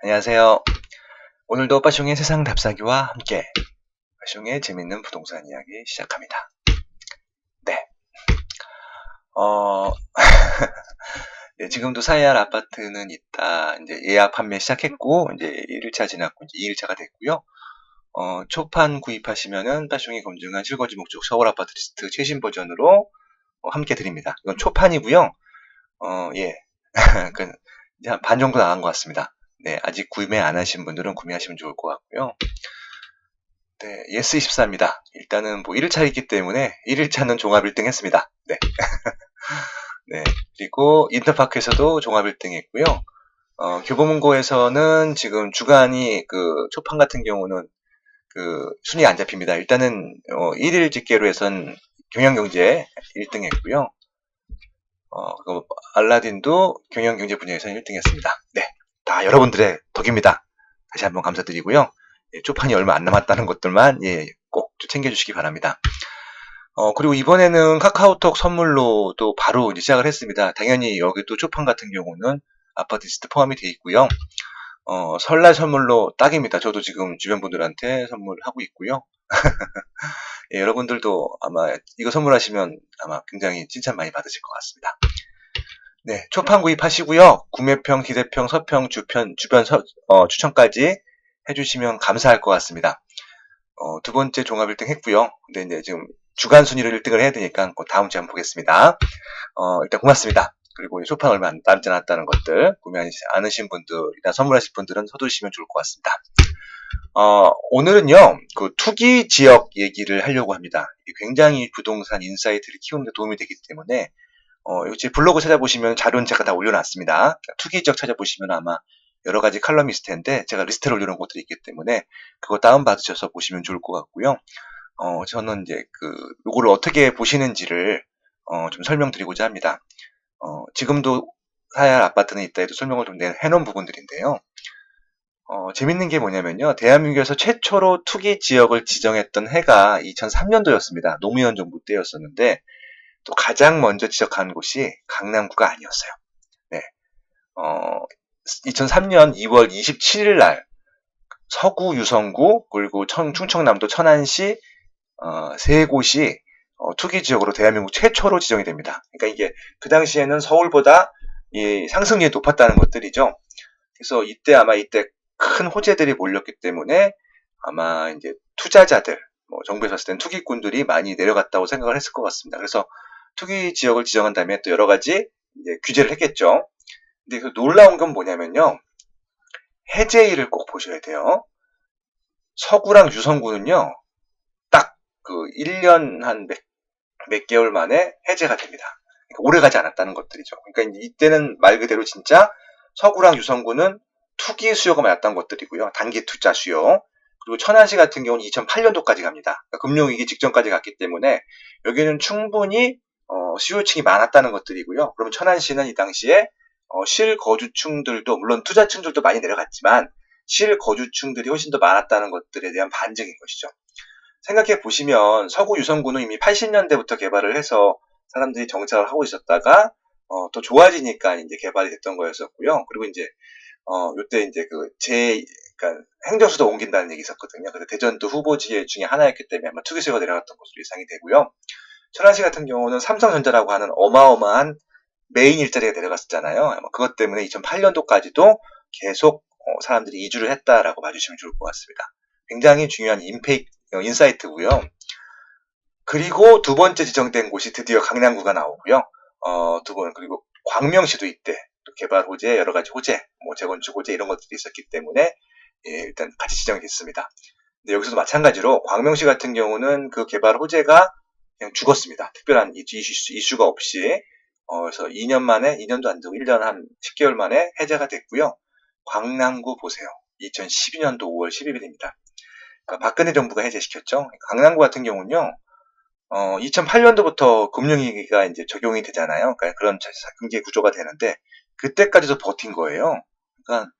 안녕하세요. 오늘도 빠숑의 세상 답사기와 함께 빠숑의 재밌는 부동산 이야기 시작합니다. 네. 네, 지금도 사이알 아파트는 있다. 이제 예약 판매 시작했고, 이제 1일차 지났고, 이제 2일차가 됐고요. 초판 구입하시면은 빠숑이 검증한 실거주 목적 서울 아파트 리스트 최신 버전으로 함께 드립니다. 이건 초판이고요. 예. 그, 이제 한 반 정도 나간 것 같습니다. 네, 아직 구매 안 하신 분들은 구매하시면 좋을 것 같고요. 네, 예스24입니다. 일단은 뭐 1일차이기 때문에 1일차는 종합 1등 했습니다. 네. 네. 그리고 인터파크에서도 종합 1등 했고요. 교보문고에서는 지금 주간이 그 초판 같은 경우는 그 순위 안 잡힙니다. 일단은 1일 집계로 해선 경영경제 1등 했고요. 그 알라딘도 경영경제 분야에서는 1등 했습니다. 네. 다 여러분들의 덕입니다. 다시 한번 감사드리고요. 예, 초판이 얼마 안 남았다는 것들만 예, 꼭 챙겨주시기 바랍니다. 그리고 이번에는 카카오톡 선물로도 바로 이제 시작을 했습니다. 당연히 여기도 초판 같은 경우는 아파트 리스트 포함이 되어 있고요. 설날 선물로 딱입니다. 저도 지금 주변 분들한테 선물하고 있고요. 예, 여러분들도 아마 이거 선물하시면 아마 굉장히 칭찬 많이 받으실 것 같습니다. 네, 초판 구입하시고요. 구매평, 기대평, 서평, 주변 추천까지 해주시면 감사할 것 같습니다. 두 번째 종합 1등 했고요. 근데 이제 지금 주간 순위로 1등을 해야 되니까 다음 주에 한번 보겠습니다. 일단 고맙습니다. 그리고 초판 얼마 남지 않았다는 것들 구매하지 않으신 분들이나 선물하실 분들은 서두르시면 좋을 것 같습니다. 오늘은요, 그 투기 지역 얘기를 하려고 합니다. 굉장히 부동산 인사이트를 키우는 데 도움이 되기 때문에 제 블로그 찾아보시면 자료는 제가 다 올려놨습니다. 투기 지역 찾아보시면 아마 여러 가지 칼럼이 있을 텐데 제가 리스트를 올려놓은 곳들이 있기 때문에 그거 다운받으셔서 보시면 좋을 것 같고요. 저는 이제 요거를 어떻게 보시는지를 좀 설명드리고자 합니다. 지금도 사야 할 아파트는 있다 해도 설명을 좀 해놓은 부분들인데요. 재밌는 게 뭐냐면요. 대한민국에서 최초로 투기 지역을 지정했던 해가 2003년도였습니다. 노무현 정부 때였었는데 또 가장 먼저 지적한 곳이 강남구가 아니었어요. 네. 2003년 2월 27일 날 서구 유성구 그리고 충청남도 천안시 세 곳이 투기 지역으로 대한민국 최초로 지정이 됩니다. 그러니까 이게 그 당시에는 서울보다 이 상승률이 높았다는 것들이죠. 그래서 이때 큰 호재들이 몰렸기 때문에 아마 이제 투자자들, 뭐 정부에서 봤을 땐 투기꾼들이 많이 내려갔다고 생각을 했을 것 같습니다. 그래서 투기 지역을 지정한 다음에 또 여러 가지 이제 규제를 했겠죠. 근데 그 놀라운 건 뭐냐면요. 해제일을 꼭 보셔야 돼요. 서구랑 유성구는요. 딱 그 1년 한 몇 개월 만에 해제가 됩니다. 그러니까 오래 가지 않았다는 것들이죠. 그러니까 이때는 말 그대로 진짜 서구랑 유성구는 투기 수요가 많았던 것들이고요. 단기 투자 수요. 그리고 천안시 같은 경우는 2008년도까지 갑니다. 그러니까 금융위기 직전까지 갔기 때문에 여기는 충분히 수요층이 많았다는 것들이고요. 그러면 천안시는 이 당시에 실거주층들도 물론 투자층들도 많이 내려갔지만 실거주층들이 훨씬 더 많았다는 것들에 대한 반증인 것이죠. 생각해 보시면 서구 유성구는 이미 80년대부터 개발을 해서 사람들이 정착을 하고 있었다가 더 좋아지니까 이제 개발이 됐던 거였었고요. 그리고 이제 요때 이제 그러니까 행정수도 옮긴다는 얘기 있었거든요. 그래서 대전도 후보지 중에 하나였기 때문에 아마 투기수요가 내려갔던 것으로 예상이 되고요. 천안시 같은 경우는 삼성전자라고 하는 어마어마한 메인 일자리가 내려갔었잖아요. 아마 그것 때문에 2008년도까지도 계속 사람들이 이주를 했다라고 봐주시면 좋을 것 같습니다. 굉장히 중요한 인사이트고요. 그리고 두 번째 지정된 곳이 드디어 강남구가 나오고요. 그리고 광명시도 이때 개발 호재, 여러 가지 호재, 뭐 재건축 호재 이런 것들이 있었기 때문에 예, 일단 같이 지정이 됐습니다. 근데 여기서도 마찬가지로 광명시 같은 경우는 그 개발 호재가 그냥 죽었습니다. 특별한 이슈가 없이 그래서 2년 만에 2년도 안 되고 1년 한 10개월 만에 해제가 됐고요. 광남구 보세요. 2012년도 5월 12일입니다. 그러니까 박근혜 정부가 해제시켰죠. 강남구 같은 경우는요. 2008년도부터 금융위기가 이제 적용이 되잖아요. 그러니까 그런 경제 구조가 되는데 그때까지도 버틴 거예요. 그러니까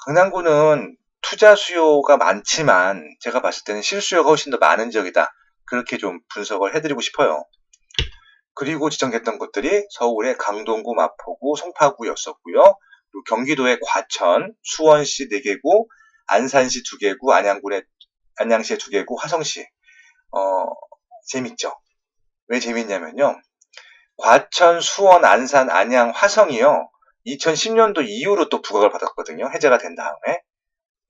강남구는 투자 수요가 많지만 제가 봤을 때는 실수요가 훨씬 더 많은 지역이다. 그렇게 좀 분석을 해드리고 싶어요. 그리고 지정됐던 것들이 서울의 강동구, 마포구, 송파구였었고요. 그리고 경기도의 과천, 수원시 4개구, 안산시 2개구, 안양시에 2개구, 화성시. 재밌죠? 왜 재밌냐면요. 과천, 수원, 안산, 안양, 화성이요. 2010년도 이후로 또 부각을 받았거든요. 해제가 된 다음에.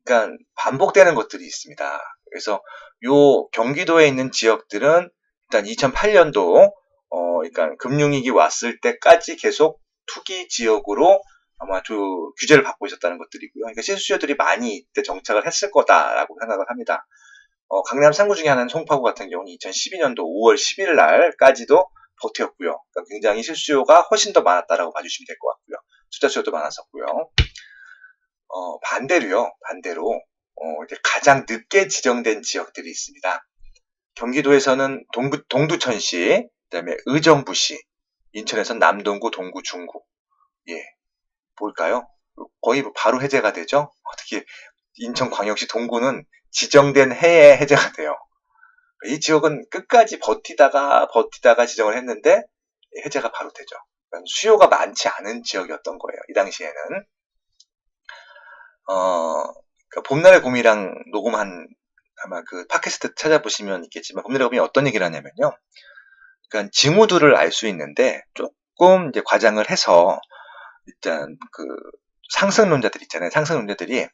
그러니까 반복되는 것들이 있습니다. 그래서 요 경기도에 있는 지역들은 일단 2008년도 그러니까 금융위기 왔을 때까지 계속 투기 지역으로 아마 규제를 받고 있었다는 것들이고요. 그러니까 실수요들이 많이 이때 정착을 했을 거다라고 생각을 합니다. 강남 3구 중에 하나는 송파구 같은 경우는 2012년도 5월 10일 날까지도 버텼고요. 그러니까 굉장히 실수요가 훨씬 더 많았다라고 봐주시면 될 것 같고요. 투자 수요도 많았었고요. 반대로 이제 가장 늦게 지정된 지역들이 있습니다. 경기도에서는 동두천시, 그다음에 의정부시, 인천에서는 남동구, 동구, 중구. 예, 뭘까요? 거의 바로 해제가 되죠. 어떻게 인천광역시 동구는 지정된 해에 해제가 돼요. 이 지역은 끝까지 버티다가 지정을 했는데 해제가 바로 되죠. 그러니까 수요가 많지 않은 지역이었던 거예요. 이 당시에는. 그러니까 봄날의 곰이랑 녹음한 아마 그 팟캐스트 찾아보시면 있겠지만 봄날의 곰이 어떤 얘기를 하냐면요. 그러니까 징후들을 알 수 있는데 조금 이제 과장을 해서 일단 그 상승론자들 있잖아요. 상승론자들이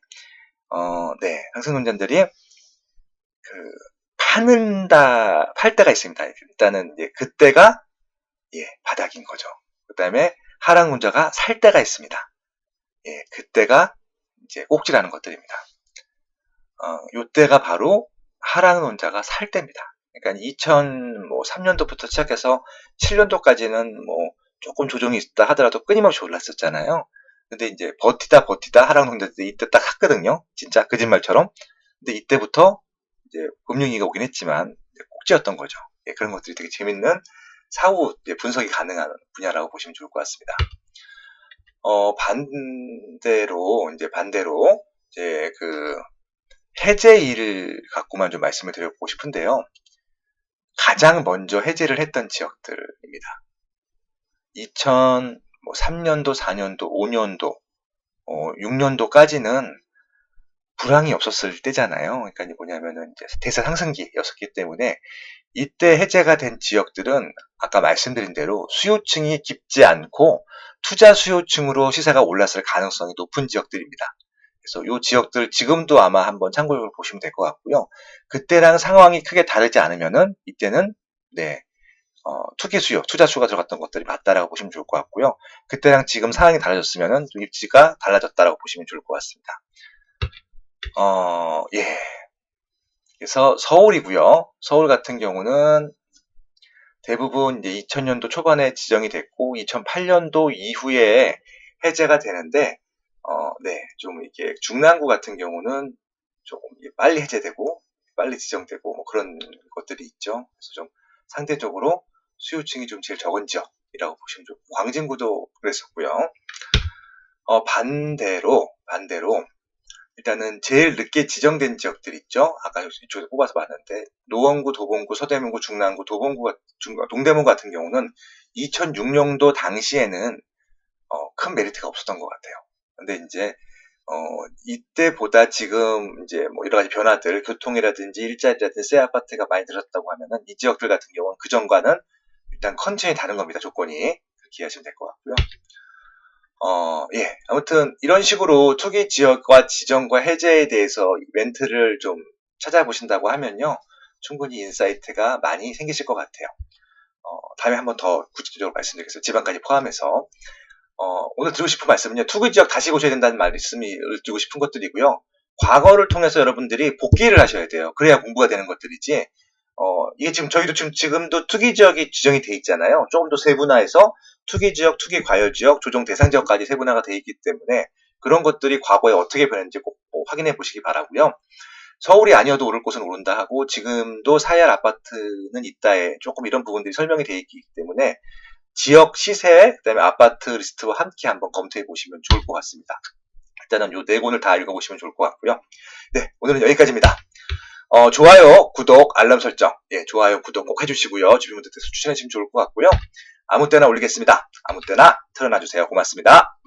그 팔 때가 있습니다. 일단은 이제 그때가 바닥인 거죠. 그다음에 하락론자가 살 때가 있습니다. 그때가 이제 꼭지라는 것들입니다. 요때가 바로 하락론자가 살 때입니다. 그러니까 2003년도부터 시작해서 7년도까지는 뭐 조금 조정이 있다 하더라도 끊임없이 올랐었잖아요. 근데 이제 버티다 하락론자들이 이때 딱 샀거든요. 진짜 거짓말처럼. 근데 이때부터 이제 금융위기가 오긴 했지만 꼭지였던 거죠. 그런 것들이 되게 재밌는 사후 분석이 가능한 분야라고 보시면 좋을 것 같습니다. 반대로 이제 그 해제일을 갖고만 좀 말씀을 드려보고 싶은데요. 가장 먼저 해제를 했던 지역들입니다. 2003년도, 4년도, 5년도, 6년도까지는 불황이 없었을 때잖아요. 그러니까 뭐냐면은 이제 대세 상승기였었기 때문에 이때 해제가 된 지역들은 아까 말씀드린 대로 수요층이 깊지 않고 투자 수요층으로 시세가 올랐을 가능성이 높은 지역들입니다. 그래서 이 지역들 지금도 아마 한번 참고해 보시면 될 것 같고요. 그때랑 상황이 크게 다르지 않으면은 이때는 투기 수요, 투자 수요가 들어갔던 것들이 맞다라고 보시면 좋을 것 같고요. 그때랑 지금 상황이 달라졌으면은 좀 입지가 달라졌다라고 보시면 좋을 것 같습니다. 그래서 서울이고요. 서울 같은 경우는 대부분 이제 2000년도 초반에 지정이 됐고 2008년도 이후에 해제가 되는데 좀 이게 중랑구 같은 경우는 조금 빨리 해제되고 빨리 지정되고 뭐 그런 것들이 있죠. 그래서 좀 상대적으로 수요층이 좀 제일 적은 지역이라고 보시면 좋고 광진구도 그랬었고요. 반대로 일단은 제일 늦게 지정된 지역들 있죠. 아까 이쪽에 뽑아서 봤는데 노원구, 도봉구, 서대문구, 중랑구, 동대문 같은 경우는 2006년도 당시에는 큰 메리트가 없었던 것 같아요. 근데 이제 이때보다 지금 이제 뭐 여러 가지 변화들, 교통이라든지 일자리라든지 새 아파트가 많이 늘었다고 하면은 이 지역들 같은 경우는 그 전과는 일단 컨디션이 다른 겁니다. 조건이 그렇게 이해하시면 될 것 같고요. 아무튼 이런 식으로 투기 지역과 지정과 해제에 대해서 멘트를 좀 찾아보신다고 하면요. 충분히 인사이트가 많이 생기실 것 같아요. 다음에 한번 더 구체적으로 말씀드리겠습니다. 지방까지 포함해서. 오늘 드리고 싶은 말씀은요. 투기 지역 다시 보셔야 된다는 말씀을 드리고 싶은 것들이고요. 과거를 통해서 여러분들이 복기를 하셔야 돼요. 그래야 공부가 되는 것들이지. 이게 저희도 지금도 투기 지역이 지정이 돼 있잖아요. 조금 더 세분화해서 투기 지역, 투기 과열 지역, 조정 대상 지역까지 세분화가 돼 있기 때문에 그런 것들이 과거에 어떻게 변했는지 꼭 확인해 보시기 바라고요. 서울이 아니어도 오를 곳은 오른다 하고 지금도 4열 아파트는 있다에 조금 이런 부분들이 설명이 돼 있기 때문에 지역 시세, 그다음에 아파트 리스트와 함께 한번 검토해 보시면 좋을 것 같습니다. 일단은 요 4권을 다 읽어보시면 좋을 것 같고요. 네, 오늘은 여기까지입니다. 좋아요, 구독, 알람 설정, 좋아요, 구독 꼭 해주시고요. 주변 분들께서 추천해 주시면 좋을 것 같고요. 아무 때나 올리겠습니다. 아무 때나 틀어놔주세요. 고맙습니다.